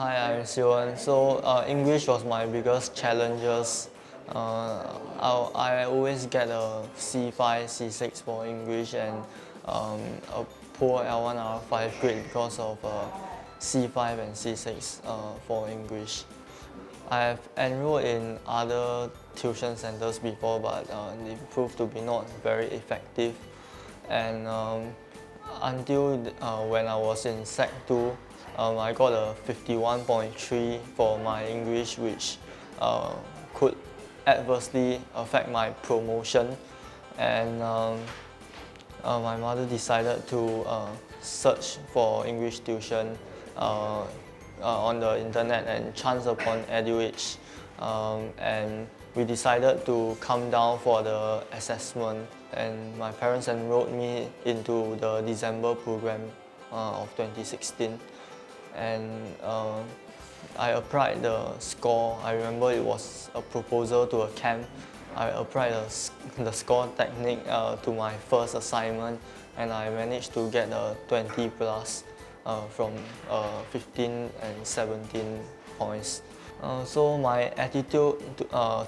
Hi, I'm Seoh En. So English was my biggest challenges. I always get a C5, C6 for English and a poor L1 R5 grade because of C5 and C6 for English. I have enrolled in other tuition centers before, but they proved to be not very effective. And until when I was in Sec 2, I got a 51.3 for my English, which could adversely affect my promotion. And my mother decided to search for English tuition on the internet and chanced upon EduEdge. And we decided to come down for the assessment, and my parents enrolled me into the December program of 2016. And I applied the score. I remember it was a proposal to a camp. I applied the score technique to my first assignment, and I managed to get a 20 plus from 15 and 17 points. So my attitude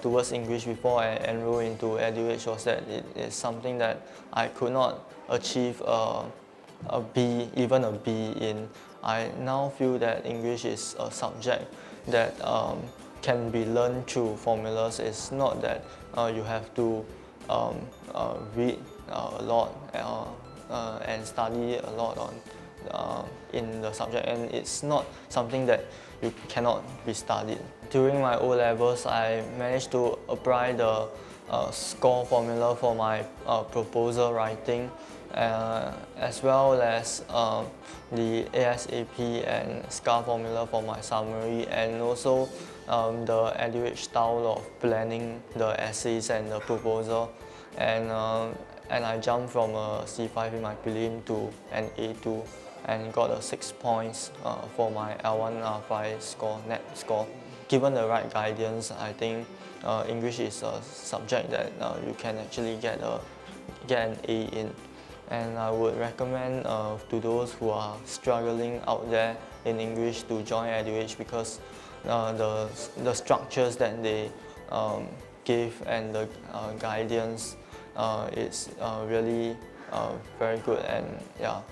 towards English before I enrolled into EduEdge was that it is something that I could not achieve a B, even a B in. I now feel that English is a subject that can be learned through formulas. It's not that you have to read a lot and study a lot on in the subject, and it's not something that you cannot be studied. During my O levels, I managed to apply the score formula for my proposal writing, as well as the ASAP and SCAR formula for my summary, and also the EduEdge style of planning the essays and the proposal. And I jumped from a C5 in my prelim to an A2 and got a 6 points for my L1 R5 score, net score. Given the right guidance, I think English is a subject that you can actually get an A in. And I would recommend to those who are struggling out there in English to join EduEdge, because the structures that they give and the guidance is really very good, and yeah.